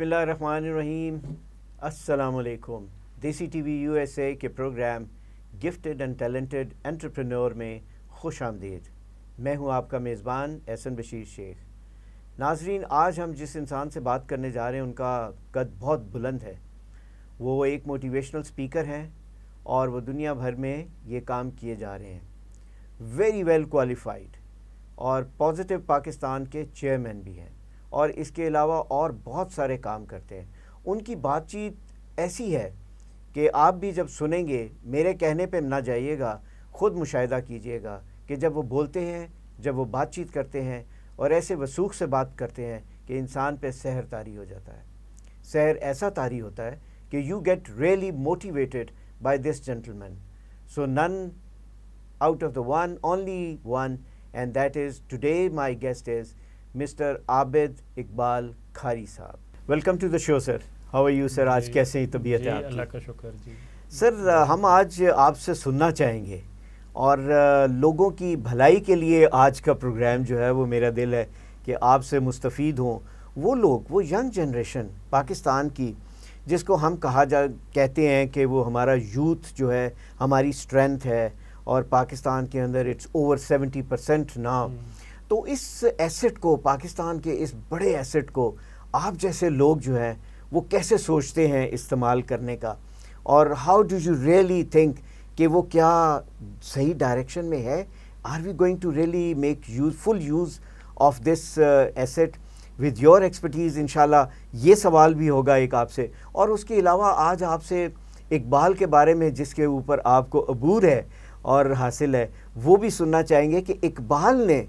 اللہ الرحمن الرحیم. السلام علیکم. Desi TV U S A کے program gifted and talented entrepreneur میں خوش آمدید. میں ہوں آپ کا میزبان احسن بشیر شیخ. ناظرین، آج ہم جس انسان سے بات کرنے جا رہے ہیں ان کا قد بہت بلند ہے. وہ ایک موٹیویشنل اسپیکر ہیں اور وہ دنیا بھر میں یہ کام کیے جا رہے ہیں. ویری ویل کوالیفائڈ اور پازیٹیو پاکستان کے چیئرمین بھی ہیں اور اس کے علاوہ اور بہت سارے کام کرتے ہیں. ان کی بات چیت ایسی ہے کہ آپ بھی جب سنیں گے، میرے کہنے پہ نہ جائیے گا، خود مشاہدہ کیجئے گا کہ جب وہ بولتے ہیں، جب وہ بات چیت کرتے ہیں اور ایسے وثوق سے بات کرتے ہیں کہ انسان پہ سحر طاری ہو جاتا ہے. سحر ایسا طاری ہوتا ہے کہ you get really motivated by this gentleman. So none out of the one, only one, and that is today my guest is Mr. Abid Iqbal Khari Sahab. Welcome to the show, sir. How are you, sir? آج کیسے ہیں طبیعت ہے آپ کی؟ اللہ کا شکر جی. سر، ہم آج آپ سے سننا چاہیں گے اور لوگوں کی بھلائی کے لیے آج کا پروگرام جو ہے وہ میرا دل ہے کہ آپ سے مستفید ہوں وہ لوگ، وہ ینگ جنریشن پاکستان کی جس کو ہم کہتے ہیں کہ وہ ہمارا یوتھ جو ہے ہماری اسٹرینتھ ہے اور پاکستان کے اندر اٹس اوور 70% ناؤ. تو اس ایسٹ کو، پاکستان کے اس بڑے ایسٹ کو آپ جیسے لوگ جو ہیں وہ کیسے سوچتے ہیں استعمال کرنے کا، اور how do you really think کہ وہ کیا صحیح ڈائریکشن میں ہے؟ Are we going to really make full use of this asset with your expertise? انشاءاللہ یہ سوال بھی ہوگا ایک آپ سے، اور اس کے علاوہ آج آپ سے اقبال کے بارے میں جس کے اوپر آپ کو عبور ہے اور حاصل ہے وہ بھی سننا چاہیں گے کہ اقبال نے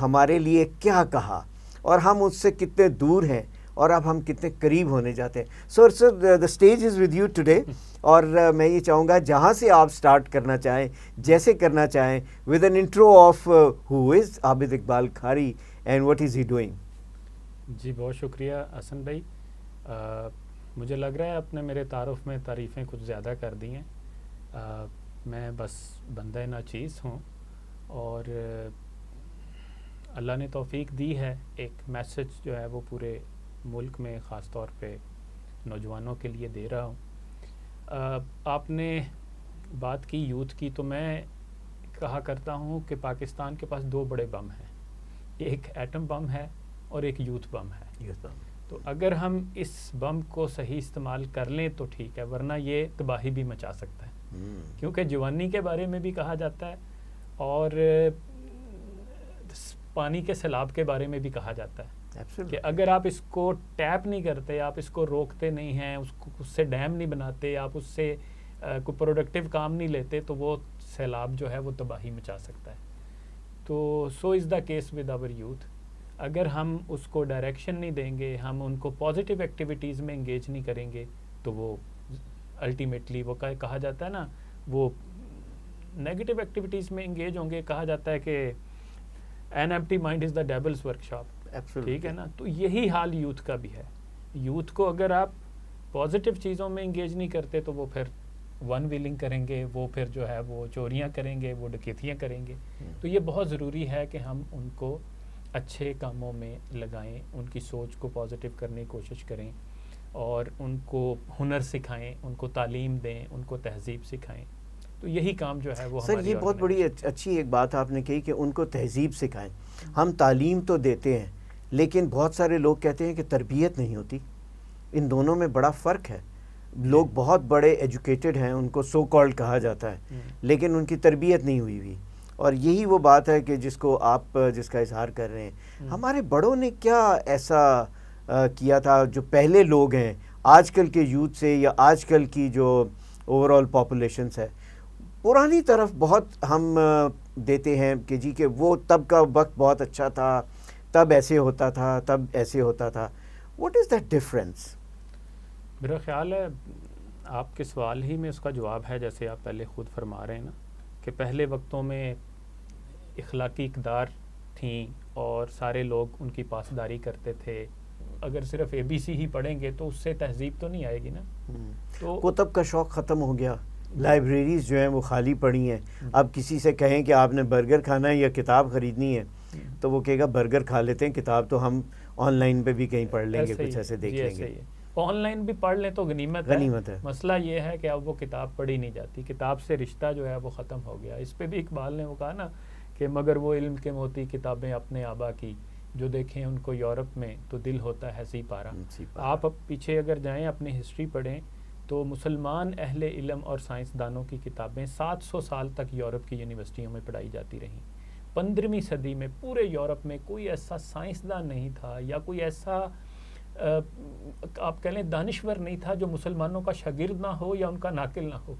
ہمارے لیے کیا کہا اور ہم اس سے کتنے دور ہیں اور اب ہم کتنے قریب ہونے جاتے ہیں. سر the stage is with you today, اور میں یہ چاہوں گا جہاں سے آپ سٹارٹ کرنا چاہیں، جیسے کرنا چاہیں، with an intro of who is Abid Iqbal Khari and what is he doing. جی بہت شکریہ حسن بھائی. مجھے لگ رہا ہے آپ نے میرے تعارف میں تعریفیں کچھ زیادہ کر دی ہیں. میں بس بندہ ناچیز ہوں اور اللہ نے توفیق دی ہے ایک میسج جو ہے وہ پورے ملک میں خاص طور پہ نوجوانوں کے لیے دے رہا ہوں. آپ نے بات کی یوتھ کی، تو میں کہا کرتا ہوں کہ پاکستان کے پاس دو بڑے بم ہیں، ایک ایٹم بم ہے اور ایک یوتھ بم ہے. تو اگر ہم اس بم کو صحیح استعمال کر لیں تو ٹھیک ہے، ورنہ یہ تباہی بھی مچا سکتا ہے. کیونکہ جوانی کے بارے میں بھی کہا جاتا ہے اور پانی کے سیلاب کے بارے میں بھی کہا جاتا ہے کہ اگر آپ اس کو ٹیپ نہیں کرتے، آپ اس کو روکتے نہیں ہیں، اس سے ڈیم نہیں بناتے، آپ اس سے کوئی پروڈکٹیو کام نہیں لیتے، تو وہ سیلاب جو ہے وہ تباہی مچا سکتا ہے. تو so is the case with our youth. اگر ہم اس کو ڈائریکشن نہیں دیں گے، ہم ان کو پازیٹیو ایکٹیویٹیز میں انگیج نہیں کریں گے، تو وہ الٹیمیٹلی وہ کہا جاتا ہے نا، وہ نیگیٹو ایکٹیویٹیز میں انگیج ہوں گے. کہا جاتا ہے کہ an empty mind is the devil's workshop. ٹھیک ہے نا؟ تو یہی حال یوتھ کا بھی ہے. یوتھ کو اگر آپ پازیٹیو چیزوں میں انگیج نہیں کرتے تو وہ پھر ون ویلنگ کریں گے، وہ پھر جو ہے وہ چوریاں کریں گے، وہ ڈکیتیاں کریں گے. تو یہ بہت ضروری ہے کہ ہم ان کو اچھے کاموں میں لگائیں، ان کی سوچ کو پازیٹیو کرنے کی کوشش کریں اور ان کو ہنر سکھائیں، ان کو تعلیم دیں، ان کو تہذیب سکھائیں. تو یہی کام جو ہے وہ سر یہ بہت بڑی اچھی ایک بات آپ نے کہی کہ ان کو تہذیب سکھائیں. ہم تعلیم تو دیتے ہیں لیکن بہت سارے لوگ کہتے ہیں کہ تربیت نہیں ہوتی. ان دونوں میں بڑا فرق ہے. لوگ بہت بڑے ایجوکیٹڈ ہیں، ان کو سو کالڈ کہا جاتا ہے، لیکن ان کی تربیت نہیں ہوئی. اور یہی وہ بات ہے کہ جس کو آپ جس کا اظہار کر رہے ہیں. ہمارے بڑوں نے کیا ایسا کیا تھا جو پہلے لوگ ہیں آج کل کے یوتھ سے یا آج کل کی جو اوور آل پاپولیشنس ہے، پرانی طرف بہت ہم دیتے ہیں کہ جی کہ وہ تب کا وقت بہت اچھا تھا، تب ایسے ہوتا تھا، تب ایسے ہوتا تھا. What is that difference? میرا خیال ہے آپ کے سوال ہی میں اس کا جواب ہے، جیسے آپ پہلے خود فرما رہے ہیں نا کہ پہلے وقتوں میں اخلاقی اقدار تھیں اور سارے لوگ ان کی پاسداری کرتے تھے. اگر صرف ABC ہی پڑھیں گے تو اس سے تہذیب تو نہیں آئے گی نا. تو کتب کا شوق ختم ہو گیا، لائبریریز جو ہیں وہ خالی پڑی ہیں. اب کسی سے کہیں کہ آپ نے برگر کھانا ہے یا کتاب خریدنی ہے تو وہ کہے گا برگر کھا لیتے ہیں، کتاب تو ہم آن لائن پہ بھی کہیں پڑھ لیں گے, کچھ ایسے دیکھ لیں گے. آن لائن بھی پڑھ لیں تو غنیمت ہے. مسئلہ یہ ہے کہ اب وہ کتاب پڑھی نہیں جاتی, کتاب سے رشتہ جو ہے وہ ختم ہو گیا. اس پہ بھی اقبال نے وہ کہا نا کہ مگر وہ علم کے موتی کتابیں اپنے آبا کی, جو دیکھیں ان کو یورپ میں تو دل ہوتا ہے سی پارا. آپ اب پیچھے اگر جائیں اپنی ہسٹری پڑھیں تو مسلمان اہل علم اور سائنسدانوں کی کتابیں 700 سال تک یورپ کی یونیورسٹیوں میں پڑھائی جاتی رہیں. 15ویں صدی میں پورے یورپ میں کوئی ایسا سائنسدان نہیں تھا یا کوئی ایسا آپ کہہ لیں دانشور نہیں تھا جو مسلمانوں کا شاگرد نہ ہو یا ان کا ناقل نہ ہو.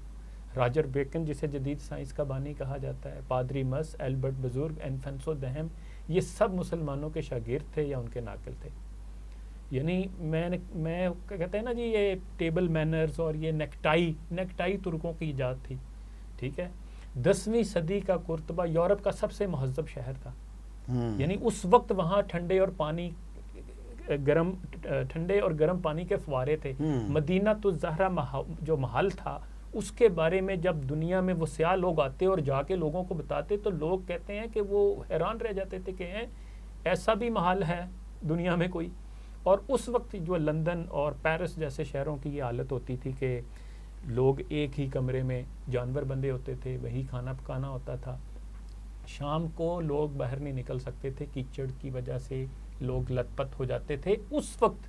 راجر بیکن جسے جدید سائنس کا بانی کہا جاتا ہے, پادری مس, ایلبرٹ بزرگ, انفنسو دہم, یہ سب مسلمانوں کے شاگرد تھے یا ان کے ناقل تھے. یعنی میں کہتے ہیں نا جی یہ ٹیبل مینرز اور یہ نیکٹائی ترکوں کی ایجاد تھی. ٹھیک ہے, 10ویں صدی کا قرطبہ یورپ کا سب سے مہذب شہر تھا. یعنی اس وقت وہاں ٹھنڈے اور گرم پانی کے فوارے تھے. مدینہ تو زہرا جو محل تھا اس کے بارے میں جب دنیا میں وہ سیاہ لوگ آتے اور جا کے لوگوں کو بتاتے تو لوگ کہتے ہیں کہ وہ حیران رہ جاتے تھے کہ ایسا بھی محل ہے دنیا میں کوئی. اور اس وقت جو لندن اور پیرس جیسے شہروں کی یہ حالت ہوتی تھی کہ لوگ ایک ہی کمرے میں جانور بندے ہوتے تھے, وہی کھانا پکانا ہوتا تھا. شام کو لوگ باہر نہیں نکل سکتے تھے, کیچڑ کی وجہ سے لوگ لت پت ہو جاتے تھے. اس وقت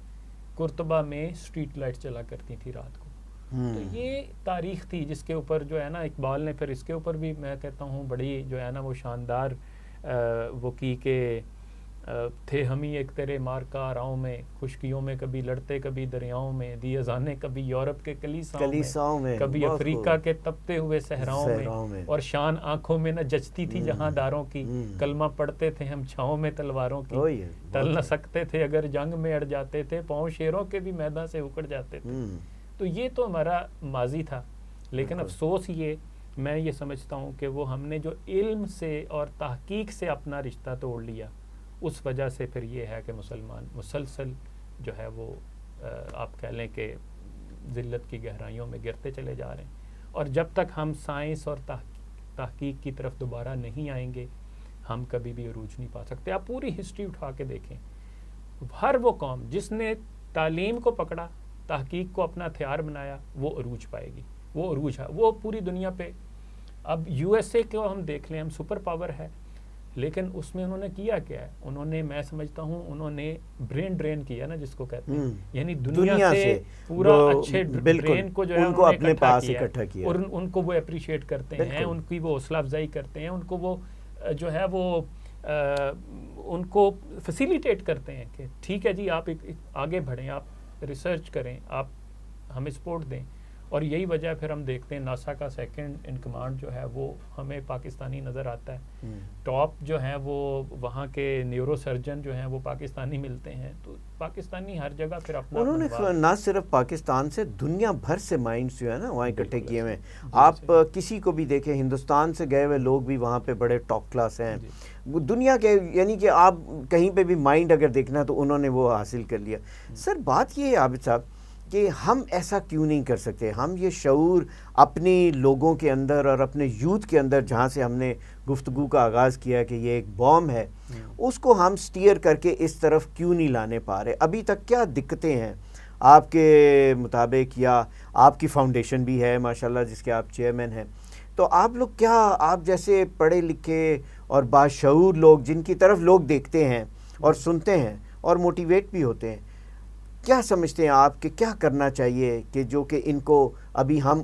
قرطبہ میں اسٹریٹ لائٹ چلا کرتی تھی رات کو. تو یہ تاریخ تھی جس کے اوپر جو ہے نا اقبال نے پھر اس کے اوپر بھی میں کہتا ہوں بڑی جو ہے نا وہ شاندار وہ کی کہ تھے ہم ہی ایک تیرے مارکا راؤں میں, خشکیوں میں کبھی لڑتے کبھی دریاؤں میں, دی اذانیں کبھی یورپ کے کلیساؤں میں, کبھی افریقہ کے تپتے ہوئے صحراؤں میں, اور شان آنکھوں میں نہ جچتی تھی جہاں داروں کی, کلمہ پڑھتے تھے ہم چھاؤں میں تلواروں کی, ٹل نہ سکتے تھے اگر جنگ میں اڑ جاتے تھے, پاؤں شیروں کے بھی میدان سے اکڑ جاتے تھے. تو یہ تو ہمارا ماضی تھا. لیکن افسوس میں یہ سمجھتا ہوں کہ وہ ہم نے جو علم سے اور تحقیق سے اپنا رشتہ توڑ لیا, اس وجہ سے پھر یہ ہے کہ مسلمان مسلسل جو ہے وہ آپ کہہ لیں کہ ذلت کی گہرائیوں میں گرتے چلے جا رہے ہیں. اور جب تک ہم سائنس اور تحقیق کی طرف دوبارہ نہیں آئیں گے ہم کبھی بھی عروج نہیں پا سکتے. آپ پوری ہسٹری اٹھا کے دیکھیں, ہر وہ قوم جس نے تعلیم کو پکڑا, تحقیق کو اپنا ہتھیار بنایا, وہ عروج پائے گی. وہ عروج ہے وہ پوری دنیا پہ. اب یو ایس اے کو ہم دیکھ لیں, ہم سپر پاور ہے, لیکن اس میں انہوں نے کیا کیا ہے, انہوں نے میں سمجھتا ہوں انہوں نے برین ڈرین کیا نا جس کو کہتے ہیں, یعنی دنیا سے پورا اچھے برین کو جو ہے انہوں نے اکٹھا کیا, اور ان کو وہ اپریشیٹ کرتے ہیں, ان کی وہ حوصلہ افزائی کرتے ہیں, ان کو وہ جو ہے وہ ان کو فیسیلیٹیٹ کرتے ہیں کہ ٹھیک ہے جی آپ آگے بڑھیں, آپ ریسرچ کریں, آپ ہمیں سپورٹ دیں. اور یہی وجہ پھر ہم دیکھتے ہیں ناسا کا سیکنڈ ان کمانڈ جو ہے وہ ہمیں پاکستانی نظر آتا ہے. ٹاپ جو ہیں وہ وہاں کے نیورو سرجن جو ہیں وہ پاکستانی ملتے ہیں. تو پاکستانی ہر جگہ پھر اپنا انہوں نے نہ صرف پاکستان سے دنیا بھر سے مائنڈز جو ہے نا وہاں اکٹھے کیے ہوئے ہیں. آپ کسی کو بھی دیکھیں, ہندوستان سے گئے ہوئے لوگ بھی وہاں پہ بڑے ٹاپ کلاس ہیں دنیا کے, یعنی کہ آپ کہیں پہ بھی مائنڈ اگر دیکھنا تو انہوں نے وہ حاصل کر لیا. سر بات یہ ہے عابد صاحب کہ ہم ایسا کیوں نہیں کر سکتے؟ ہم یہ شعور اپنی لوگوں کے اندر اور اپنے یوتھ کے اندر, جہاں سے ہم نے گفتگو کا آغاز کیا کہ یہ ایک بوم ہے, اس کو ہم سٹیئر کر کے اس طرف کیوں نہیں لانے پا رہے؟ ابھی تک کیا دقتیں ہیں آپ کے مطابق؟ یا آپ کی فاؤنڈیشن بھی ہے ماشاءاللہ جس کے آپ چیئرمین ہیں, تو آپ لوگ کیا, آپ جیسے پڑھے لکھے اور باشعور لوگ جن کی طرف لوگ دیکھتے ہیں اور سنتے ہیں اور موٹیویٹ بھی ہوتے ہیں, کیا سمجھتے ہیں آپ کہ کیا کرنا چاہیے کہ جو کہ ان کو ابھی ہم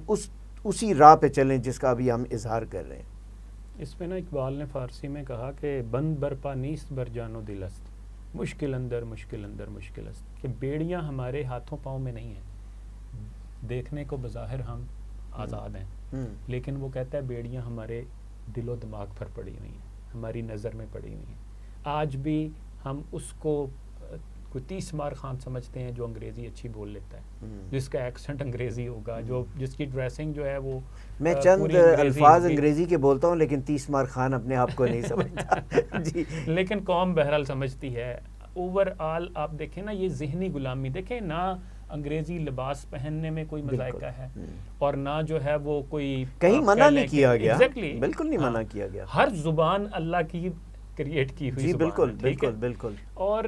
اسی راہ پہ چلیں جس کا ابھی ہم اظہار کر رہے ہیں؟ اس میں نا اقبال نے فارسی میں کہا کہ بند برپا نیست بر جان و دل است, مشکل اندر مشکل اندر مشکل است, کہ بیڑیاں ہمارے ہاتھوں پاؤں میں نہیں ہیں. دیکھنے کو بظاہر ہم آزاد ہیں, لیکن وہ کہتا ہے بیڑیاں ہمارے دل و دماغ پر پڑی ہوئی ہیں, ہماری نظر میں پڑی ہوئی ہیں. آج بھی ہم اس کو کوئی 30 مار خان سمجھتے ہیں جو انگریزی اچھی بول لیتا ہے, جس کا ایکسنٹ انگریزی ہوگا, جو جس کی ڈریسنگ جو ہے وہ میں چند الفاظ انگریزی کے بولتا ہوں لیکن 30 مار خان اپنے آپ کو نہیں سمجھتا جی, لیکن قوم بہرحال سمجھتی ہے. اوور آل آپ دیکھیں نا یہ ذہنی غلامی, دیکھیں نہ انگریزی لباس پہننے میں کوئی مذائقہ ہے اور نہ جو ہے وہ کوئی کہیں منع نہیں کیا گیا, بالکل نہیں منع کیا گیا. ہر زبان اللہ کی کریٹ کی ہوئی جی بالکل بالکل بالکل. اور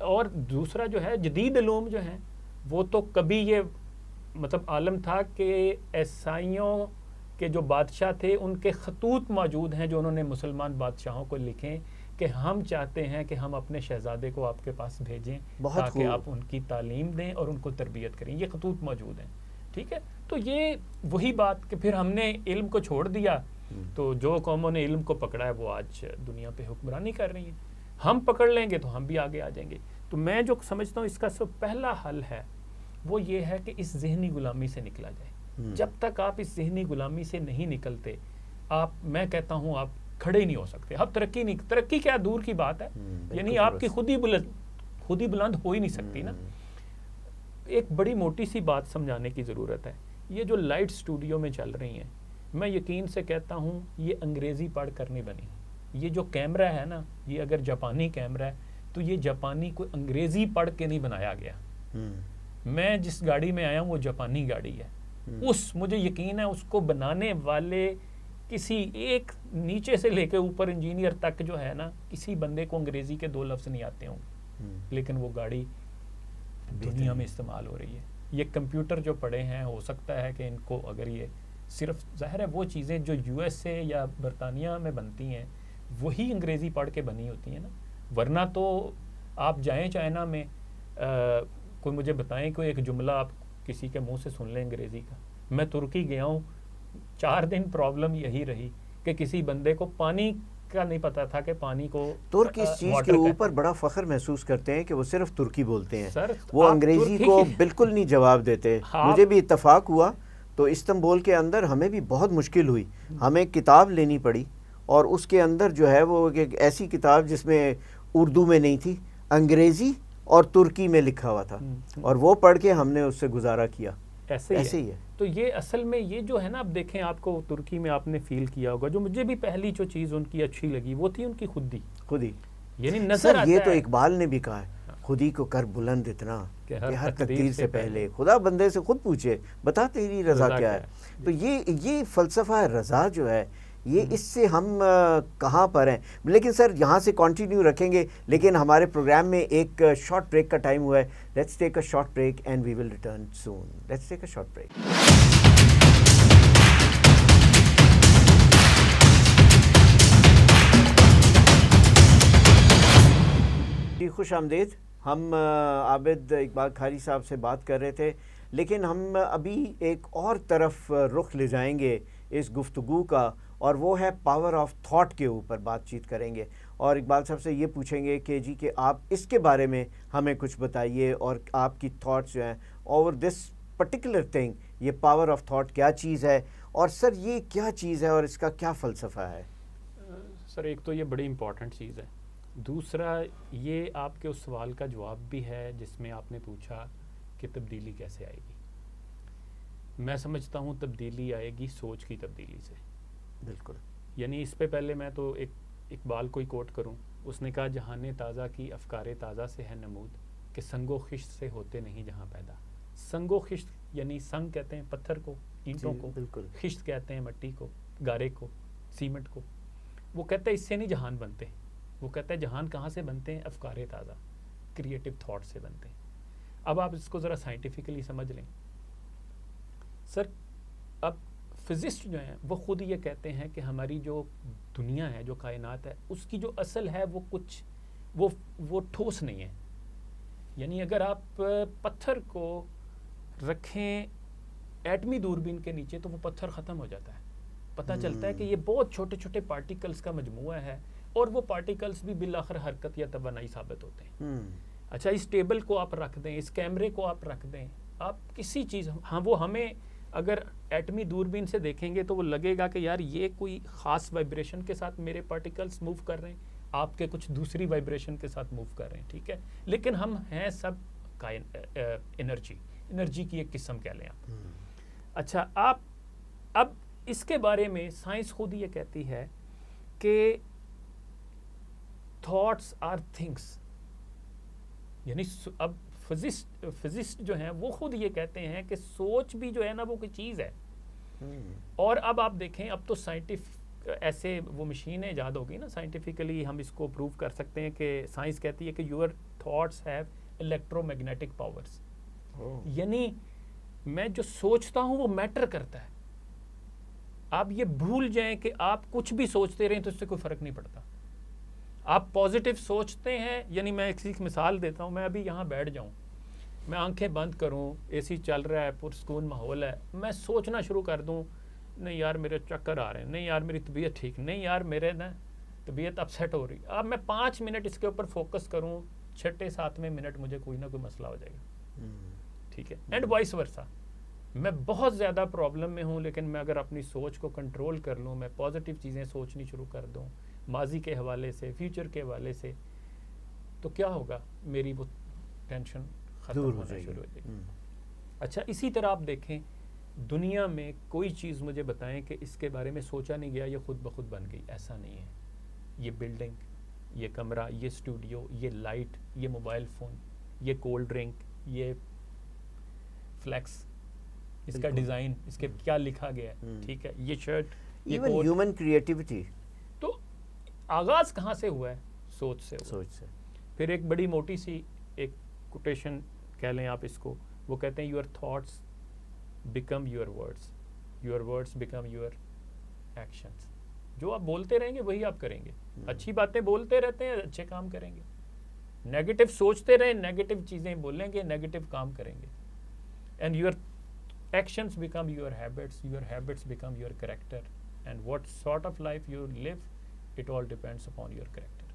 اور دوسرا جو ہے جدید علوم جو ہیں وہ تو کبھی یہ مطلب عالم تھا کہ عیسائیوں کے جو بادشاہ تھے ان کے خطوط موجود ہیں جو انہوں نے مسلمان بادشاہوں کو لکھیں کہ ہم چاہتے ہیں کہ ہم اپنے شہزادے کو آپ کے پاس بھیجیں تاکہ آپ ان کی تعلیم دیں اور ان کو تربیت کریں. یہ خطوط موجود ہیں, ٹھیک ہے. تو یہ وہی بات کہ پھر ہم نے علم کو چھوڑ دیا, تو جو قوموں نے علم کو پکڑا ہے وہ آج دنیا پہ حکمرانی کر رہی ہیں. ہم پکڑ لیں گے تو ہم بھی آگے آ جائیں گے. تو میں جو سمجھتا ہوں اس کا سب پہلا حل ہے وہ یہ ہے کہ اس ذہنی غلامی سے نکلا جائے. جب تک آپ اس ذہنی غلامی سے نہیں نکلتے, میں کہتا ہوں آپ کھڑے ہی نہیں ہو سکتے. اب ترقی کیا دور کی بات ہے, یعنی آپ کی خود ہی بلند ہو ہی نہیں سکتی نا. ایک بڑی موٹی سی بات سمجھانے کی ضرورت ہے. یہ جو لائٹ اسٹوڈیو میں چل رہی ہیں, میں یقین سے کہتا ہوں یہ انگریزی پڑھ کر نہیں بنی. یہ جو کیمرہ ہے نا, یہ اگر جاپانی کیمرہ ہے تو یہ جاپانی کو انگریزی پڑھ کے نہیں بنایا گیا. میں جس گاڑی میں آیا ہوں وہ جاپانی گاڑی ہے. مجھے یقین ہے اس کو بنانے والے کسی ایک نیچے سے لے کے اوپر انجینئر تک جو ہے نا, کسی بندے کو انگریزی کے 2 لفظ نہیں آتے ہوں, لیکن وہ گاڑی دنیا میں استعمال ہو رہی ہے. یہ کمپیوٹر جو پڑے ہیں, ہو سکتا ہے کہ ان کو اگر یہ صرف ظاہر ہے وہ چیزیں جو یو ایس اے یا برطانیہ میں بنتی ہیں وہی انگریزی پڑھ کے بنی ہوتی ہیں نا. ورنہ تو آپ جائیں چائنا میں, کوئی مجھے بتائیں کوئی ایک جملہ آپ کسی کے منہ سے سن لیں انگریزی کا. میں ترکی گیا ہوں, 4 دن پرابلم یہی رہی کہ کسی بندے کو پانی کا نہیں پتا تھا کہ پانی کو. ترک اس چیز کے اوپر بڑا فخر محسوس کرتے ہیں کہ وہ صرف ترکی بولتے ہیں, وہ انگریزی کو بالکل نہیں جواب دیتے. مجھے بھی اتفاق ہوا تو استنبول کے اندر ہمیں بھی بہت مشکل ہوئی. ہمیں کتاب لینی پڑی اور اس کے اندر جو ہے وہ ایک ایسی کتاب جس میں اردو میں نہیں تھی, انگریزی اور ترکی میں لکھا ہوا تھا, اور وہ پڑھ کے ہم نے اس سے گزارا کیا. ایسے ہی ہے. تو یہ اصل میں یہ جو ہے نا, اب دیکھیں آپ کو ترکی میں آپ نے فیل کیا ہوگا, جو مجھے بھی پہلی جو چیز ان کی اچھی لگی وہ تھی ان کی خودی. یعنی نظر آتا ہے, یہ تو اقبال نے بھی کہا ہے, خودی کو کر بلند اتنا کہ ہر تقدیر سے پہلے خدا بندے سے خود پوچھے بتا تیری رضا کیا ہے. تو یہ فلسفہ رضا جو ہے, یہ اس سے ہم کہاں پر ہیں. لیکن سر یہاں سے کنٹینیو رکھیں گے, لیکن ہمارے پروگرام میں ایک شارٹ بریک کا ٹائم ہوا ہے. Let's take a short break and we will return soon. Let's take a short break. جی خوش آمدید. ہم عابد اقبال کھاری صاحب سے بات کر رہے تھے, لیکن ہم ابھی ایک اور طرف رخ لے جائیں گے اس گفتگو کا, اور وہ ہے پاور آف تھاٹ کے اوپر بات چیت کریں گے. اور اقبال صاحب سے یہ پوچھیں گے کہ جی کہ آپ اس کے بارے میں ہمیں کچھ بتائیے, اور آپ کی تھاٹس جو ہیں اوور دس پرٹیکولر تھنگ, یہ پاور آف تھاٹ کیا چیز ہے, اور سر یہ کیا چیز ہے اور اس کا کیا فلسفہ ہے. سر ایک تو یہ بڑی امپورٹنٹ چیز ہے. دوسرا یہ آپ کے اس سوال کا جواب بھی ہے جس میں آپ نے پوچھا کہ تبدیلی کیسے آئے گی. میں سمجھتا ہوں تبدیلی آئے گی سوچ کی تبدیلی سے. بالکل. یعنی اس پہ پہلے میں تو ایک اقبال کو ہی کوٹ کروں. اس نے کہا جہان تازہ کی افکار تازہ سے ہے نمود کہ سنگ و خشت سے ہوتے نہیں جہاں پیدا. سنگ و خشت یعنی سنگ کہتے ہیں پتھر کو, اینٹوں کو, بالکل. خشت کہتے ہیں مٹی کو, گارے کو, سیمنٹ کو. وہ کہتا ہے اس سے نہیں جہان بنتے. وہ کہتا ہے جہان کہاں سے بنتے ہیں, افکار تازہ, کریٹو تھاٹ سے بنتے ہیں. اب آپ اس کو ذرا سائنٹیفکلی سمجھ لیں سر. اب فزسٹ جو ہیں وہ خود یہ کہتے ہیں کہ ہماری جو دنیا ہے, جو کائنات ہے, اس کی جو اصل ہے وہ کچھ وہ ٹھوس نہیں ہے. یعنی اگر آپ پتھر کو رکھیں ایٹمی دوربین کے نیچے تو وہ پتھر ختم ہو جاتا ہے. پتہ چلتا ہے کہ یہ بہت چھوٹے چھوٹے پارٹیکلز کا مجموعہ ہے, اور وہ پارٹیکلز بھی بالآخر حرکت یا توانائی ثابت ہوتے ہیں. اچھا, اس ٹیبل کو آپ رکھ دیں, اس کیمرے کو آپ رکھ دیں, آپ کسی چیز, ہاں وہ ہمیں اگر ایٹمی دوربین سے دیکھیں گے تو وہ لگے گا کہ یار یہ کوئی خاص وائبریشن کے ساتھ میرے پارٹیکلز موو کر رہے ہیں, آپ کے کچھ دوسری وائبریشن کے ساتھ موو کر رہے ہیں, ٹھیک ہے. لیکن ہم ہیں سب انرجی کی ایک قسم کہہ لیں آپ. اچھا, آپ اب اس کے بارے میں سائنس خود یہ کہتی ہے کہ تھاٹس آر تھنگس. یعنی اب فزسٹ جو ہیں وہ خود یہ کہتے ہیں کہ سوچ بھی جو ہے نا وہ کوئی چیز ہے. اور اب آپ دیکھیں, اب تو ایسے وہ مشینیں ایجاد ہوگی نا سائنٹیفکلی ہم اس کو پروو کر سکتے ہیں کہ سائنس کہتی ہے کہ your thoughts have electro magnetic powers. یعنی میں جو سوچتا ہوں وہ میٹر کرتا ہے. آپ یہ بھول جائیں کہ آپ کچھ بھی سوچتے رہیں تو اس سے کوئی فرق نہیں پڑتا. آپ پازیٹیو سوچتے ہیں, یعنی میں ایک مثال دیتا ہوں, میں ابھی یہاں بیٹھ جاؤں, میں آنکھیں بند کروں, اے سی چل رہا ہے, پرسکون ماحول ہے, میں سوچنا شروع کر دوں نہیں یار میرے چکر آ رہے ہیں, نہیں یار میری طبیعت ٹھیک نہیں, یار میرے نا طبیعت اپسیٹ ہو رہی. اب میں 5 منٹ اس کے اوپر فوکس کروں, 6-7ویں منٹ مجھے کوئی نہ کوئی مسئلہ ہو جائے گا. ٹھیک ہے, اینڈ وائس ورسا. میں بہت زیادہ پرابلم میں ہوں, لیکن میں اگر اپنی سوچ کو کنٹرول کر لوں, میں پازیٹیو چیزیں سوچنی شروع کر دوں ماضی کے حوالے سے, فیوچر کے حوالے سے, تو کیا ہوگا, میری وہ ٹینشن ختم ہونا شروع ہو جائے گی. اچھا, اسی طرح آپ دیکھیں دنیا میں کوئی چیز مجھے بتائیں کہ اس کے بارے میں سوچا نہیں گیا, یہ خود بخود بن گئی, ایسا نہیں ہے. یہ بلڈنگ, یہ کمرہ, یہ اسٹوڈیو, یہ لائٹ, یہ موبائل فون, یہ کولڈ ڈرنک, یہ فلیکس, اس کا ڈیزائن, اس کے کیا لکھا گیا ہے, ٹھیک ہے, یہ شرٹ, ایون ہیومن کریٹیوٹی. تو آغاز کہاں سے ہوا ہے؟ سوچ سے. پھر ایک بڑی موٹی سی ایک کوٹیشن کہہ لیں آپ اس کو, وہ کہتے ہیں your thoughts become your words, your words become your actions. جو آپ بولتے رہیں گے وہی آپ کریں گے. اچھی باتیں بولتے رہتے ہیں, اچھے کام کریں گے. نیگیٹو سوچتے رہیں, نیگیٹو چیزیں بولیں گے, نیگیٹو کام کریں گے. And your actions become your habits become your character, and what sort of life you live, it all depends upon your character.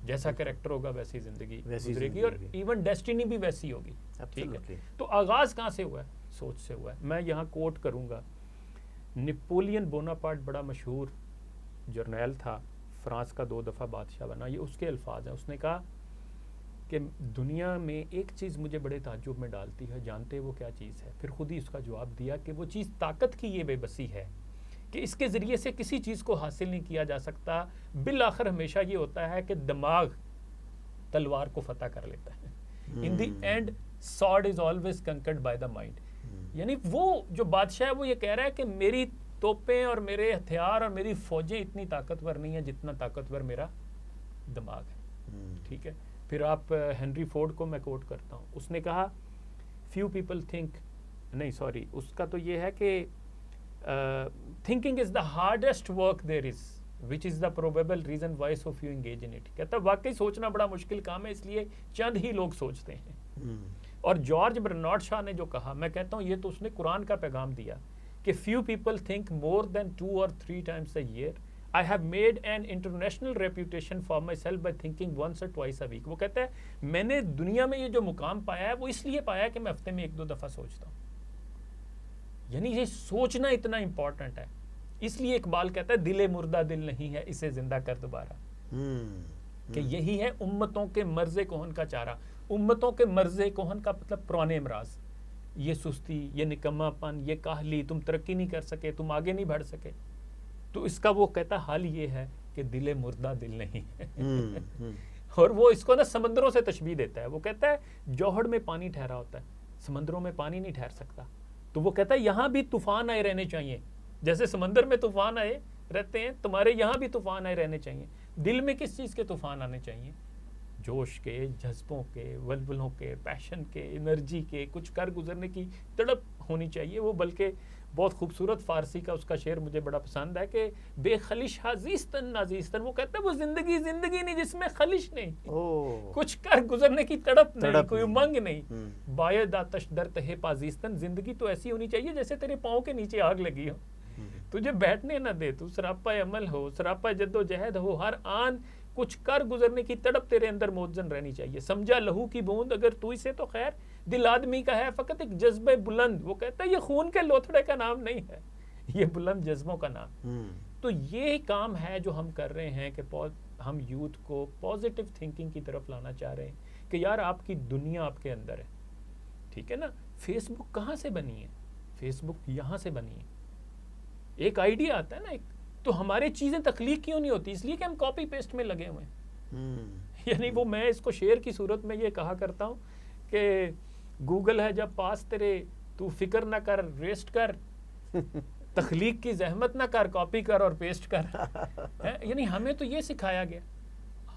جیسا کریکٹر ہوگا ویسی زندگی گزرے گی, اور ایون ڈیسٹینی بھی ویسی ہوگی. ٹھیک ہے, تو آغاز کہاں سے ہوا ہے؟ سوچ سے ہوا ہے. میں یہاں کوٹ کروں گا, نپولین بوناپارٹ بڑا مشہور جرنیل تھا, فرانس کا 2 دفعہ بادشاہ بنا. یہ اس کے الفاظ ہیں. اس نے کہا کہ دنیا میں ایک چیز مجھے بڑے تعجب میں ڈالتی ہے, جانتے وہ کیا چیز ہے؟ پھر خود ہی اس کا جواب دیا کہ وہ چیز طاقت کی یہ بے بسی ہے کہ اس کے ذریعے سے کسی چیز کو حاصل نہیں کیا جا سکتا. بالآخر ہمیشہ یہ ہوتا ہے کہ دماغ تلوار کو فتح کر لیتا ہے. In the end sword is always conquered by the mind. یعنی وہ جو بادشاہ ہے وہ یہ کہہ رہا ہے کہ میری توپیں اور میرے ہتھیار اور میری فوجیں اتنی طاقتور نہیں ہیں جتنا طاقتور میرا دماغ ہے. ٹھیک ہے. پھر آپ ہنری فورڈ کو میں کوٹ کرتا ہوں, اس نے کہا فیو پیپل تھنک, نہیں سوری, اس کا تو یہ ہے کہ thinking is the hardest work there is which is the probable reason why so few engage in it. کہتا ہے واقعی سوچنا بڑا مشکل کام ہے, اس لیے چند ہی لوگ سوچتے ہیں. اور جارج برنارڈ شاہ نے جو کہا, میں کہتا ہوں یہ تو اس نے قرآن کا پیغام دیا کہ few people think more than 2 or 3 times a year. I have made an international reputation for myself by thinking once or twice a week. وہ کہتا ہے میں نے دنیا میں یہ جو مقام پایا ہے وہ اس لیے پایا کہ میں ہفتے میں 1-2 دفعہ سوچتا ہوں. یعنی یہ سوچنا اتنا امپورٹنٹ ہے. اس لیے اقبال کہتا ہے دل مردہ دل نہیں ہے, اسے زندہ کر دوبارہ. کہ یہی ہے امتوں کے مرض کہن کا چارہ. امتوں کے مرض کہن کا مطلب پرانے امراض, یہ سستی, یہ نکما پن, یہ کاہلی, تم ترقی نہیں کر سکے, تم آگے نہیں بڑھ سکے. تو اس کا وہ کہتا حال یہ ہے کہ دل مردہ دل نہیں ہے. اور وہ اس کو نا سمندروں سے تشبیہ دیتا ہے. وہ کہتا ہے جوہر میں پانی ٹھہرا ہوتا ہے, سمندروں میں پانی نہیں ٹھہر سکتا. تو وہ کہتا ہے یہاں بھی طوفان آئے رہنے چاہیے, جیسے سمندر میں طوفان آئے رہتے ہیں, تمہارے یہاں بھی طوفان آئے رہنے چاہیے. دل میں کس چیز کے طوفان آنے چاہیے؟ جوش کے, جذبوں کے, ولولوں کے, پیشن کے, انرجی کے, کچھ کر گزرنے کی تڑپ ہونی چاہیے. وہ بلکہ بہت خوبصورت فارسی کا اس کا شعر مجھے بڑا پسند ہے کہ بے خلش حزیستن نازیستن. وہ کہتا ہے وہ زندگی نہیں جس میں خلش نہیں, کچھ کر گزرنے کی تڑپ نہیں, کوئی امنگ نہیں. باید آتش در تہ پازیستن. زندگی تو ایسی ہونی چاہیے جیسے تیرے پاؤں کے نیچے آگ لگی ہو, تجھے بیٹھنے نہ دے, تو سراپا عمل ہو, سراپا جد و جہد ہو, ہر آن کچھ کر گزرنے کی تڑپ تیرے اندر موزن رہنی چاہیے. سمجھا لہو کی بوند اگر تو اسے تو خیر, دل آدمی کا ہے فقط ایک جذبہ بلند. وہ کہتا ہے یہ خون کے لوتھڑے کا نام نہیں ہے, یہ بلند جذبوں کا نام. تو یہ کام ہے جو ہم کر رہے ہیں کہ ہم یوتھ کو پازیٹیو تھنکنگ کی طرف لانا چاہ رہے ہیں کہ یار آپ کی دنیا آپ کے اندر ہے. ٹھیک ہے نا. فیس بک کہاں سے بنی ہے؟ فیس بک یہاں سے بنی ہے. ایک آئیڈیا آتا ہے نا, ایک تو ہمارے چیزیں تخلیق کیوں نہیں ہوتی؟ اس لیے کہ ہم کاپی پیسٹ میں لگے ہوئے ہیں. یعنی وہ میں اس کو شعر کی صورت میں یہ کہا کرتا ہوں کہ گوگل ہے جب پاس تیرے, تو فکر نہ کر, ریسٹ کر, تخلیق کی زحمت نہ کر، کاپی کر اور پیسٹ کر. یعنی ہمیں تو یہ سکھایا گیا.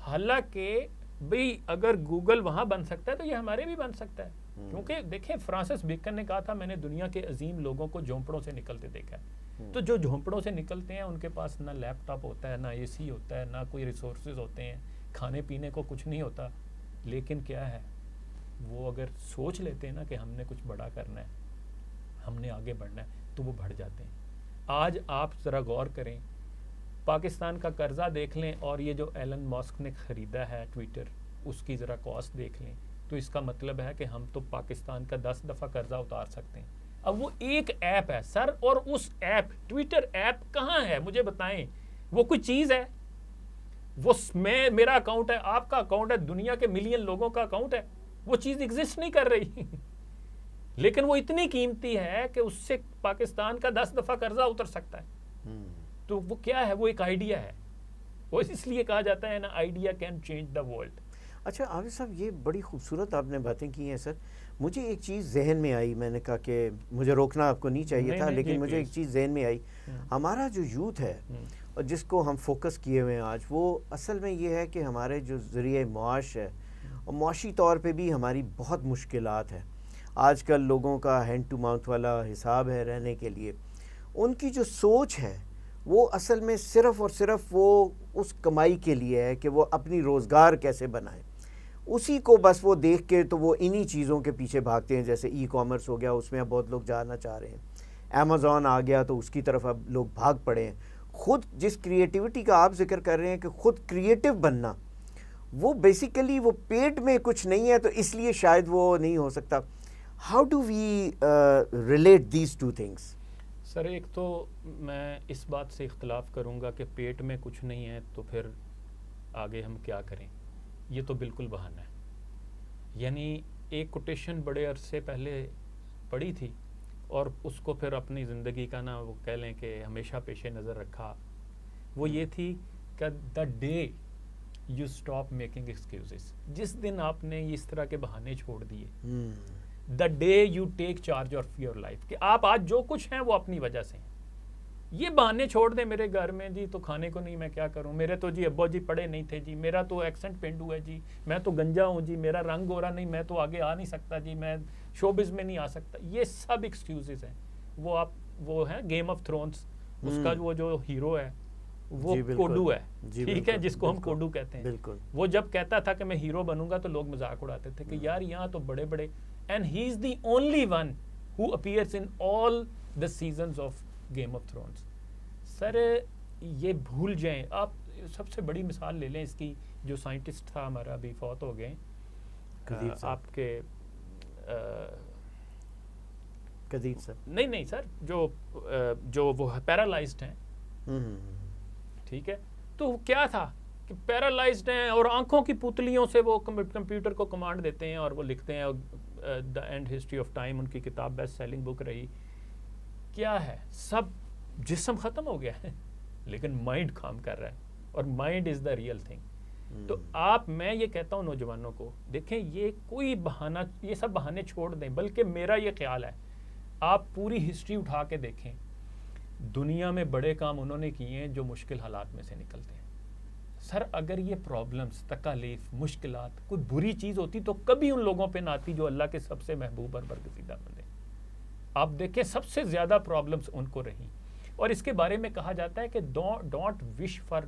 حالانکہ بھئی اگر گوگل وہاں بن سکتا ہے تو یہ ہمارے بھی بن سکتا ہے. کیونکہ دیکھیں فرانسس بیکن نے کہا تھا میں نے دنیا کے عظیم لوگوں کو جھونپڑوں سے نکلتے دیکھا ہے. تو جو جھونپڑوں سے نکلتے ہیں ان کے پاس نہ لیپ ٹاپ ہوتا ہے، نہ اے سی ہوتا ہے، نہ کوئی ریسورسز ہوتے ہیں، کھانے پینے کو کچھ نہیں ہوتا. لیکن کیا ہے، وہ اگر سوچ لیتے ہیں نا کہ ہم نے کچھ بڑا کرنا ہے، ہم نے آگے بڑھنا ہے، تو وہ بڑھ جاتے ہیں. آج آپ ذرا غور کریں، پاکستان کا قرضہ دیکھ لیں اور یہ جو ایلن ماسک نے خریدا ہے ٹویٹر، اس کی ذرا کاسٹ دیکھ لیں، تو اس کا مطلب ہے کہ ہم تو پاکستان کا 10 دفعہ قرضہ اتار سکتے ہیں. اب وہ ایک ایپ ہے سر، اور اس ایپ ٹویٹر ایپ کہاں ہے مجھے بتائیں. وہ کوئی چیز ہے؟ وہ میرا اکاؤنٹ ہے، آپ کا اکاؤنٹ ہے، دنیا کے ملین لوگوں کا اکاؤنٹ ہے. وہ چیز ایگزسٹ نہیں کر رہی. لیکن وہ اتنی قیمتی ہے کہ اس سے پاکستان کا 10 دفعہ قرضہ اتر سکتا ہے. تو وہ کیا ہے؟ وہ ایک آئیڈیا ہے. وہ اس لیے کہا جاتا ہے نا، idea can change the world. اچھا عابد صاحب، یہ بڑی خوبصورت آپ نے باتیں کی ہیں سر. مجھے ایک چیز ذہن میں آئی، میں نے کہا کہ مجھے روکنا آپ کو نہیں چاہیے تھا، لیکن مجھے ایک چیز ذہن میں آئی. ہمارا جو یوتھ ہے اور جس کو ہم فوکس کیے ہوئے ہیں آج، وہ اصل میں یہ ہے کہ ہمارے جو ذریعہ معاش ہے اور معاشی طور پہ بھی ہماری بہت مشکلات ہیں. آج کل لوگوں کا ہینڈ ٹو ماؤتھ والا حساب ہے رہنے کے لیے. ان کی جو سوچ ہے وہ اصل میں صرف اور صرف وہ اس کمائی کے لیے ہے کہ وہ اپنی روزگار کیسے بنائیں. اسی کو بس وہ دیکھ کے تو وہ انہی چیزوں کے پیچھے بھاگتے ہیں. جیسے ای کامرس ہو گیا، اس میں اب بہت لوگ جانا چاہ رہے ہیں. امیزون آ گیا تو اس کی طرف اب لوگ بھاگ پڑے ہیں. خود جس کریٹیوٹی کا آپ ذکر کر رہے ہیں کہ خود کریٹیو بننا، وہ بیسیکلی وہ پیٹ میں کچھ نہیں ہے تو اس لیے شاید وہ نہیں ہو سکتا. How do we relate these two things? Sir ایک تو میں اس بات سے اختلاف کروں گا کہ پیٹ میں کچھ نہیں ہے تو پھر آگے ہم کیا کریں. یہ تو بالکل بہانہ ہے. یعنی ایک کوٹیشن بڑے عرصے پہلے پڑھی تھی اور اس کو پھر اپنی زندگی کا نا وہ کہہ لیں کہ ہمیشہ پیش نظر رکھا. وہ یہ تھی کہ the day you stop making excuses, جس دن آپ نے اس طرح کے بہانے چھوڑ دیے، the day you take charge of your life, کہ آپ آج جو کچھ ہیں وہ اپنی وجہ سے ہیں. یہ بہانے چھوڑ دیں، میرے گھر میں جی تو کھانے کو نہیں، میں کیا کروں، میرے تو جی ابا جی پڑھے نہیں تھے جی، میرا تو ایکسنٹ پینڈو ہے جی، میں تو گنجا ہوں جی، میرا رنگ گورا نہیں، میں تو آگے آ نہیں سکتا جی، میں شوبز میں نہیں آ سکتا. یہ سب ایکسکیوزز ہیں. وہ ہیں گیم آف تھرونز، اس کا وہ جو ہیرو ہے وہ کوڈو ہے، ٹھیک ہے، جس کو ہم کوڈو کہتے ہیں. وہ جب کہتا تھا کہ میں ہیرو بنوں گا تو لوگ مذاق اڑاتے تھے کہ یار یہاں تو بڑے بڑے، and he is the only one who appears in all the seasons of game of thrones. Sir یہ بھول جائیں. آپ سب سے بڑی مثال لے لیں اس کی، جو سائنٹسٹ تھا ہمارا ابھی فوت ہو گئے آپ کے قدیر صاحب، نہیں سر، جو وہ پیرالائزڈ ہیں، ٹھیک ہے. تو کیا تھا کہ پیرالائزڈ ہیں اور آنکھوں کی پتلیوں سے وہ کمپیوٹر کو کمانڈ دیتے ہیں اور وہ لکھتے ہیں. The end history of time ان کی کتاب بیسٹ سیلنگ بک رہی. کیا ہے، سب جسم ختم ہو گیا ہے لیکن مائنڈ کام کر رہا ہے، اور mind is the real thing. تو میں یہ کہتا ہوں نوجوانوں کو، دیکھیں یہ کوئی بہانہ، یہ سب بہانے چھوڑ دیں. بلکہ میرا یہ خیال ہے، آپ پوری ہسٹری اٹھا کے دیکھیں، دنیا میں بڑے کام انہوں نے کیے ہیں جو مشکل حالات میں سے نکلتے ہیں. سر اگر یہ پرابلمز، تکالیف، مشکلات کوئی بری چیز ہوتی تو کبھی ان لوگوں پہ نہ آتی جو اللہ کے سب سے محبوب اور برگزیدہ بندے. آپ دیکھیں سب سے زیادہ پرابلمز ان کو رہیں. اور اس کے بارے میں کہا جاتا ہے کہ don't wish for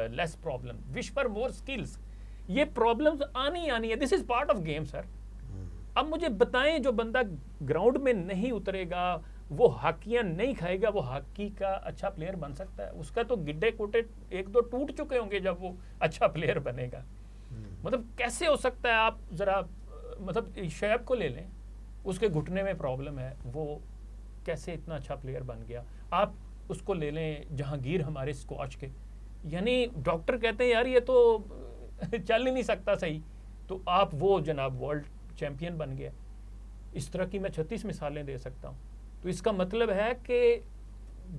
less problem, wish for more skills. یہ پرابلمز آنی ہے، دس از پارٹ آف گیم سر. اب مجھے بتائیں، جو بندہ گراؤنڈ میں نہیں اترے گا، وہ ہاکیاں نہیں کھائے گا، وہ ہاکی کا اچھا پلیئر بن سکتا ہے؟ اس کا تو گڈے کوٹے 1-2 ٹوٹ چکے ہوں گے جب وہ اچھا پلیئر بنے گا. مطلب کیسے ہو سکتا ہے؟ آپ ذرا مطلب شعیب کو لے لیں، اس کے گھٹنے میں پرابلم ہے، وہ کیسے اتنا اچھا پلیئر بن گیا. آپ اس کو لے لیں جہانگیر ہمارے اسکواش کے، یعنی ڈاکٹر کہتے ہیں یار یہ تو چل ہی نہیں سکتا صحیح، تو آپ وہ جناب ورلڈ چیمپئن بن گیا. اس طرح کی میں 36 مثالیں دے سکتا ہوں. تو اس کا مطلب ہے کہ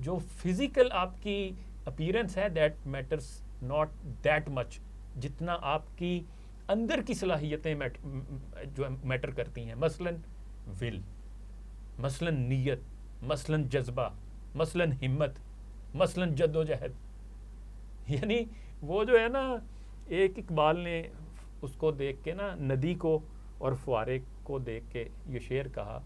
جو فزیکل آپ کی اپیرنس ہے that matters not that much, جتنا آپ کی اندر کی صلاحیتیں جو میٹر کرتی ہیں. مثلاً ول، مثلاً نیت، مثلاً جذبہ، مثلاً ہمت، مثلاً جد و جہد. یعنی وہ جو ہے نا، ایک اقبال نے اس کو دیکھ کے نا، ندی کو اور فوارے کو دیکھ کے یہ شعر کہا.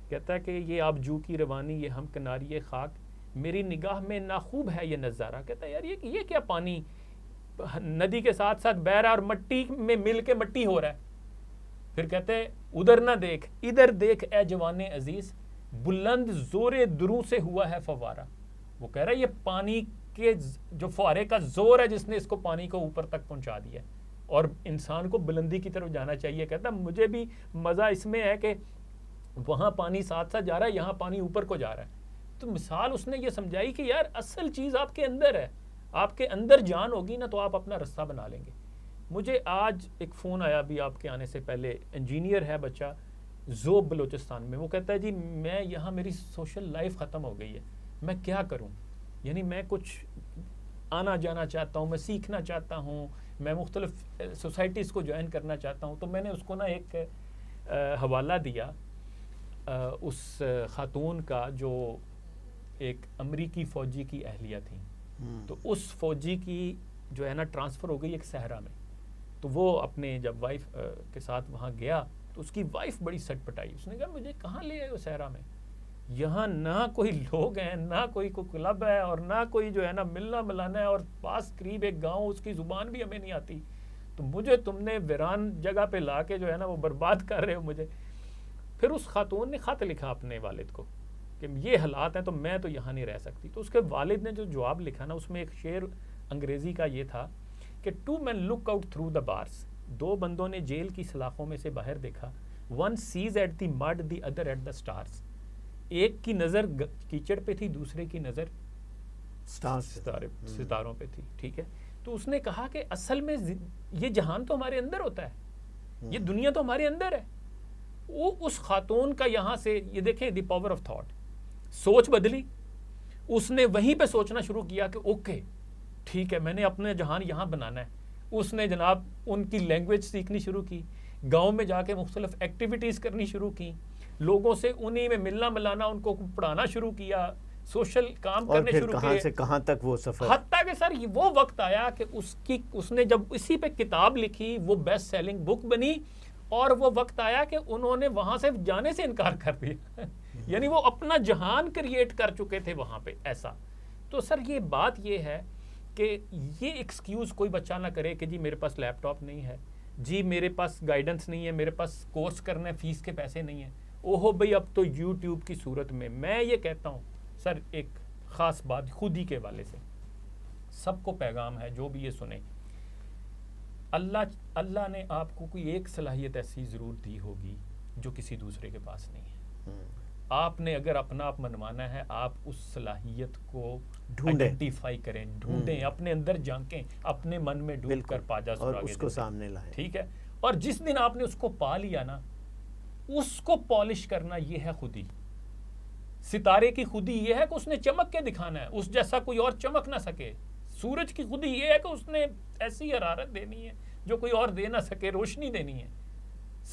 کہتا ہے کہ یہ آبجو کی روانی، یہ ہم کناری خاک، میری نگاہ میں ناخوب ہے یہ نظارہ. کہتا ہے یار یہ کیا پانی ندی کے ساتھ ساتھ بہ رہا ہے اور مٹی میں مل کے مٹی ہو رہا ہے. پھر کہتے ہیں ادھر نہ دیکھ ادھر دیکھ اے جوان عزیز، بلند زور دروں سے ہوا ہے فوارہ. وہ کہہ رہا ہے یہ پانی کے جو فوارے کا زور ہے جس نے اس کو پانی کو اوپر تک پہنچا دیا ہے، اور انسان کو بلندی کی طرف جانا چاہیے. کہتا ہے مجھے بھی مزہ اس میں ہے کہ وہاں پانی ساتھ ساتھ جا رہا ہے، یہاں پانی اوپر کو جا رہا ہے. تو مثال اس نے یہ سمجھائی کہ یار اصل چیز آپ کے اندر ہے، آپ کے اندر جان ہوگی نا تو آپ اپنا رستہ بنا لیں گے. مجھے آج ایک فون آیا بھی آپ کے آنے سے پہلے، انجینئر ہے بچہ زوب بلوچستان میں. وہ کہتا ہے جی میں یہاں میری سوشل لائف ختم ہو گئی ہے، میں کیا کروں؟ یعنی میں کچھ آنا جانا چاہتا ہوں، میں سیکھنا چاہتا ہوں، میں مختلف سوسائٹیز کو جوائن کرنا چاہتا ہوں. تو میں نے اس کو نا ایک حوالہ دیا اس خاتون کا جو ایک امریکی فوجی کی اہلیہ تھیں. تو اس فوجی کی جو ہے نا ٹرانسفر ہو گئی ایک صحرا میں. تو وہ اپنے جب وائف کے ساتھ وہاں گیا تو اس کی وائف بڑی سٹ پٹائی. اس نے کہا مجھے کہاں لے آئے ہو صحرا میں، یہاں نہ کوئی لوگ ہیں، نہ کوئی کلب ہے، اور نہ کوئی جو ہے نا ملنا ملانا ہے، اور پاس قریب ایک گاؤں، اس کی زبان بھی ہمیں نہیں آتی. تو مجھے تم نے ویران جگہ پہ لا کے جو ہے نا وہ برباد کر رہے ہو مجھے. پھر اس خاتون نے خط لکھا اپنے والد کو کہ یہ حالات ہیں تو میں تو یہاں نہیں رہ سکتی. تو اس کے والد نے جو جواب لکھا نا، اس میں ایک شعر انگریزی کا یہ تھا کہ two men look out through the bars, دو بندوں نے جیل کی سلاخوں میں سے باہر دیکھا. One sees at the mud, the other at the stars. ایک کی نظر کیچڑ پہ تھی، دوسرے کی نظر ستاروں پہ تھی. ٹھیک ہے. تو اس نے کہا کہ اصل میں یہ جہان تو ہمارے اندر ہوتا ہے، یہ دنیا تو ہمارے اندر ہے. وہ اس خاتون کا یہاں سے یہ دیکھیں دی پاور آف تھاٹ، سوچ بدلی. اس نے وہیں پہ سوچنا شروع کیا کہ اوکے ٹھیک ہے میں نے اپنا جہان یہاں بنانا ہے. اس نے جناب ان کی لینگویج سیکھنی شروع کی، گاؤں میں جا کے مختلف ایکٹیویٹیز کرنی شروع کی، لوگوں سے انہی میں ملنا ملانا، ان کو پڑھانا شروع کیا، سوشل کام کرنے شروع کیے. کہاں سے کہاں تک وہ سفر، حتیٰ کہ سر وہ وقت آیا کہ اس نے جب اسی پہ کتاب لکھی وہ بیسٹ سیلنگ بک بنی، اور وہ وقت آیا کہ انہوں نے وہاں سے جانے سے انکار کر دیا. یعنی وہ اپنا جہان کریٹ کر چکے تھے وہاں پہ ایسا. تو سر یہ بات یہ ہے کہ یہ ایکسکیوز کوئی بچہ نہ کرے کہ جی میرے پاس لیپ ٹاپ نہیں ہے، جی میرے پاس گائیڈنس نہیں ہے، میرے پاس کورس کرنے فیس کے پیسے نہیں ہیں. اوہو بھئی اب تو یوٹیوب کی صورت میں یہ کہتا ہوں سر ایک خاص بات خودی کے والے سے سب کو پیغام ہے جو بھی یہ سنیں. اللہ نے آپ کو کوئی ایک صلاحیت ایسی ضرور دی ہوگی جو کسی دوسرے کے پاس نہیں ہے. آپ نے اگر اپنا آپ منوانا ہے، آپ اس صلاحیت کو آئیڈینٹیفائی کریں، ڈھونڈیں، اپنے اندر جھانکیں، اپنے من میں ڈوب کر پاجا سراغ اور اس کو سامنے لائیں. ٹھیک ہے. اور جس دن آپ نے اس کو پا لیا نا، اس کو پالش کرنا یہ ہے خودی. ستارے کی خودی یہ ہے کہ اس نے چمک کے دکھانا ہے، اس جیسا کوئی اور چمک نہ سکے. سورج کی خودی یہ ہے کہ اس نے ایسی حرارت دینی ہے جو کوئی اور دے نہ سکے، روشنی دینی ہے.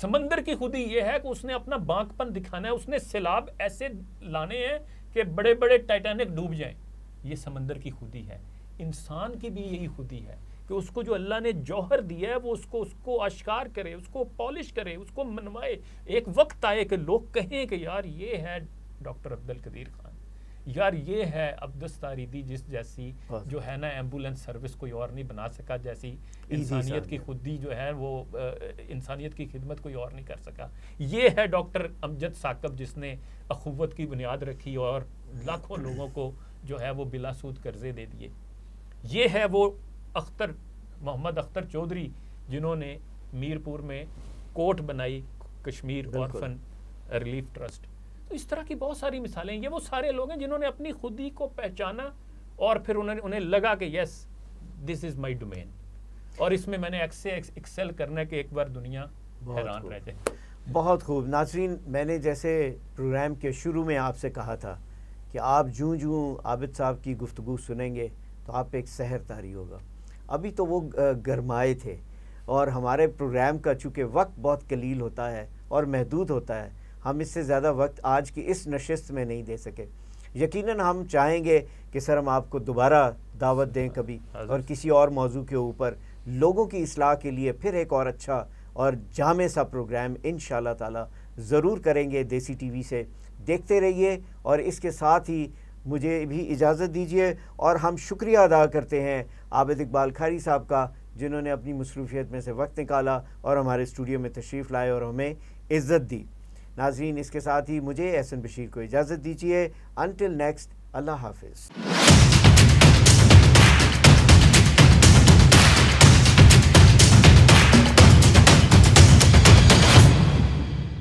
سمندر کی خودی یہ ہے کہ اس نے اپنا بانک پن دکھانا ہے، اس نے سیلاب ایسے لانے ہیں کہ بڑے بڑے ٹائٹینک ڈوب جائیں. یہ سمندر کی خودی ہے. انسان کی بھی یہی خودی ہے کہ اس کو جو اللہ نے جوہر دیا ہے وہ اس کو اشکار کرے، اس کو پالش کرے، اس کو منوائے. ایک وقت آئے کہ لوگ کہیں کہ یار یہ ہے ڈاکٹر عبدالقدیر خان، یار یہ ہے عبدس تاریدی جس جیسی جو ہے نا ایمبولینس سروس کوئی اور نہیں بنا سکا، جیسی انسانیت کی خودی جو ہے وہ انسانیت کی خدمت کوئی اور نہیں کر سکا. یہ ہے ڈاکٹر امجد ثاقب جس نے اخوت کی بنیاد رکھی اور لاکھوں لوگوں کو جو ہے وہ بلا سود قرضے دے دیے. یہ ہے وہ محمد اختر چودھری جنہوں نے میرپور میں کوٹ بنائی کشمیر اورفن ریلیف ٹرسٹ. تو اس طرح کی بہت ساری مثالیں. یہ وہ سارے لوگ ہیں جنہوں نے اپنی خودی کو پہچانا اور پھر انہیں لگا کہ یس دس از مائی ڈومین، اور اس میں نے ایکسل کرنا ہے کہ ایک بار دنیا حیران رہ جائے. بہت خوب. ناظرین، میں نے جیسے پروگرام کے شروع میں آپ سے کہا تھا کہ آپ جوں عابد صاحب کی گفتگو سنیں گے تو آپ پہ ایک سحر طاری ہوگا. ابھی تو وہ گرمائے تھے، اور ہمارے پروگرام کا چونکہ وقت بہت قلیل ہوتا ہے اور محدود ہوتا ہے، ہم اس سے زیادہ وقت آج کی اس نشست میں نہیں دے سکے. یقیناً ہم چاہیں گے کہ سر ہم آپ کو دوبارہ دعوت دیں کبھی اور کسی اور موضوع کے اوپر لوگوں کی اصلاح کے لیے پھر ایک اور اچھا اور جامع سا پروگرام انشاءاللہ تعالی ضرور کریں گے. دیسی ٹی وی سے دیکھتے رہیے اور اس کے ساتھ ہی مجھے بھی اجازت دیجیے اور ہم شکریہ ادا کرتے ہیں عابد اقبال کھاری صاحب کا جنہوں نے اپنی مصروفیت میں سے وقت نکالا اور ہمارے اسٹوڈیو میں تشریف لائے اور ہمیں عزت دی. ناظرین اس کے ساتھ ہی مجھے احسن بشیر کو اجازت دیجیے. انٹل نیکسٹ، اللہ حافظ.